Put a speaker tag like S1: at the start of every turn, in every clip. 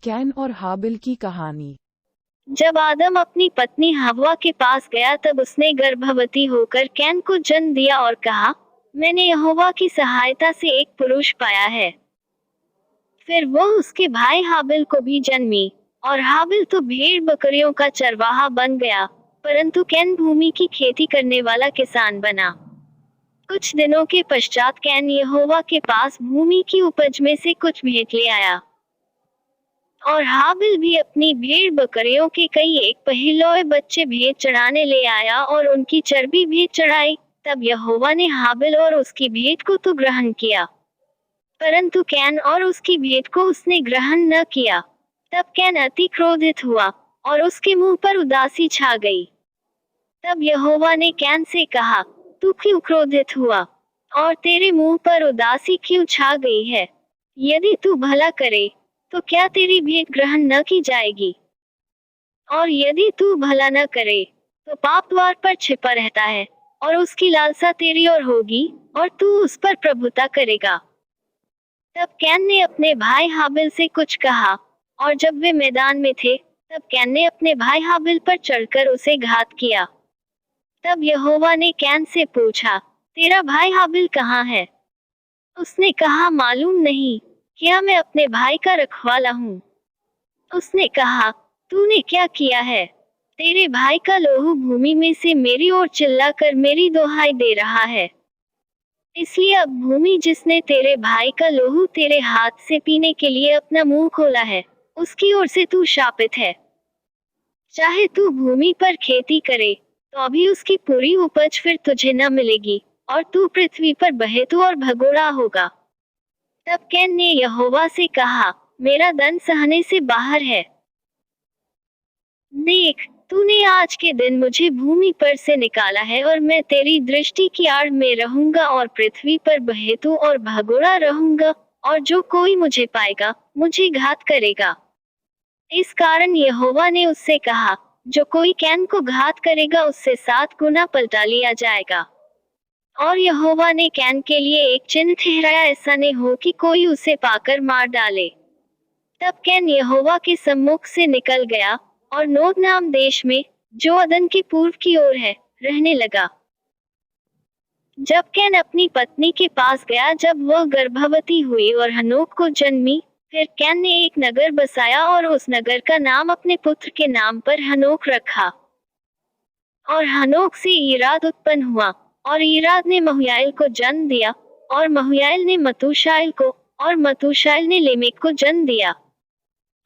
S1: Can और हाबिल की कहानी।
S2: जब आदम अपनी पत्नी हव्वा के पास गया तब उसने गर्भवती होकर कैन को जन्म दिया और कहा, मैंने यहोवा की सहायता से एक पुरुष पाया है। फिर वो उसके भाई हाबिल को भी जन्मी, और हाबिल तो भेड़ बकरियों का चरवाहा बन गया, परंतु कैन भूमि की खेती करने वाला किसान बना। कुछ दिनों के पश्चात कैन यहोवा के पास भूमि की उपज में से कुछ भेंट ले आया, और हाबिल भी अपनी भेड़ बकरियों के कई एक पहिलौए बच्चे भेंट चढ़ाने ले आया और उनकी चर्बी भेंट चढ़ाई। तब यहोवा ने हाबिल और उसकी भेंट को तो ग्रहण किया, परंतु कैन और उसकी भेंट को उसने ग्रहण न किया। तब कैन अति क्रोधित हुआ, और उसके मुंह पर उदासी छा गई। तब यहोवा ने कैन से कहा, तू क्यों क्रोधित हुआ, और तेरे मुंह पर उदासी क्यों छा गई है? यदि तू भला करे, तो क्या तेरी भेंट ग्रहण न की जाएगी? और यदि तू भला न करे, तो पाप द्वार पर छिपा रहता है, और उसकी लालसा तेरी ओर होगी, और तू उस पर प्रभुता करेगा। तब कैन ने अपने भाई हाबिल से कुछ कहा, और जब वे मैदान में थे, तब कैन ने अपने भाई हाबिल पर चढ़कर उसे घात किया। तब यहोवा ने कैन से पूछा, तेरा भाई हाबिल कहाँ है? उसने कहा, मालूम नहीं, क्या मैं अपने भाई का रखवाला हूँ? उसने कहा, तूने क्या किया है? तेरे भाई का लहू भूमि में से मेरी ओर चिल्लाकर मेरी दुहाई दे रहा है। इसलिए अब भूमि जिसने तेरे भाई का लहू तेरे हाथ से पीने के लिए अपना मुंह खोला है, उसकी ओर से तू शापित है। चाहे तू भूमि पर खेती करे, तो अभी उसकी पूरी उपज फिर तुझे न मिलेगी, और तू पृथ्वी पर बहेतू और भगोड़ा होगा। तब कैन ने यहोवा से कहा, मेरा दंड सहने से बाहर है। देख, तूने आज के दिन मुझे भूमि पर से निकाला है, और मैं तेरी दृष्टि की आड़ में रहूंगा और पृथ्वी पर बहेतू और भगोड़ा रहूंगा, और जो कोई मुझे पाएगा, मुझे घात करेगा। इस कारण यहोवा ने उससे कहा, जो कोई कैन को घात करेगा उससे 7 गुना पलटा लिया जाएगा। और यहोवा ने कैन के लिए एक चिन्ह ठहराया, ऐसा न हो कि कोई उसे पाकर मार डाले। तब कैन यहोवा के सम्मुख से निकल गया, और नोद नाम देश में, जो अदन के पूर्व की ओर है, रहने लगा। जब कैन अपनी पत्नी के पास गया, जब वह गर्भवती हुई और हनोक को जन्मी, फिर कैन ने एक नगर बसाया और उस नगर का नाम अपने पुत्र के नाम पर हनोक रखा। और हनोक से ईराद उत्पन्न हुआ, और ईराद ने महुयाइल को जन्म दिया, और महुयाइल ने मतूशाइल को, और मतूशाइल ने लेमेक को जन्म दिया।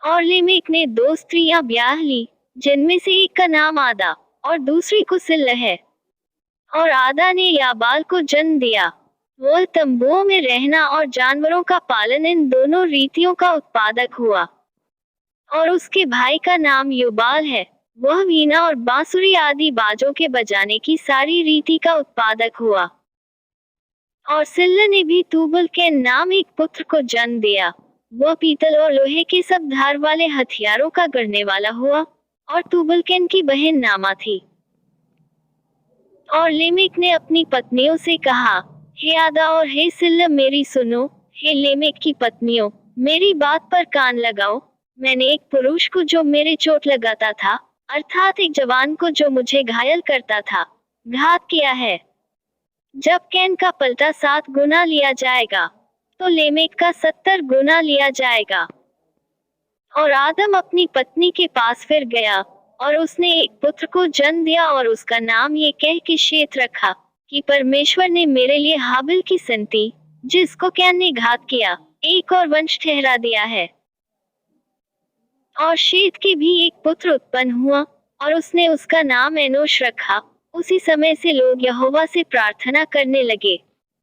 S2: और लेमेक ने 2 स्त्रियां ब्याह ली, जिनमें से एक का नाम आदा, और दूसरी को सिल्ह है। और आदा ने याबाल को जन्म दिया। वह तंबुओं में रहना और जानवरों का पालन, इन दोनों रीतियों का उत्पादक हुआ। और उसके भाई का नाम युबाल है। वह वीणा और बांसुरी आदि बाजों के बजाने की सारी रीति का उत्पादक हुआ। और सिल्ह ने भी तूबल के नाम एक पुत्र को जन्म दिया। वह पीतल और लोहे के सब धार वाले हथियारों का गढ़ने वाला हुआ, और तूबल कैन की बहन नामा थी। और लेमेक ने अपनी पत्नियों से कहा, हे आदा और हे सिल्ह मेरी सुनो। हे लेमेक की पत्नियों, मेरी बात पर कान लगाओ। मैंने एक पुरुष को जो मेरे चोट लगाता था, अर्थात एक जवान को जो मुझे घायल करता था, घात किया है। जब कैन का पलटा 7 गुना लिया जाएगा, तो लेमेक का 70 गुना लिया जाएगा। और आदम अपनी पत्नी के पास फिर गया, और उसने एक पुत्र को जन्म दिया, और उसका नाम ये कह के शेत रखा, कि परमेश्वर ने मेरे लिए हाबिल की संति, जिसको कैन ने घात किया, एक और वंश ठहरा दिया है। और शेत के भी एक पुत्र उत्पन्न हुआ, और उसने उसका नाम एनोश रखा। उसी समय से लोग यहोवा से प्रार्थना करने लगे,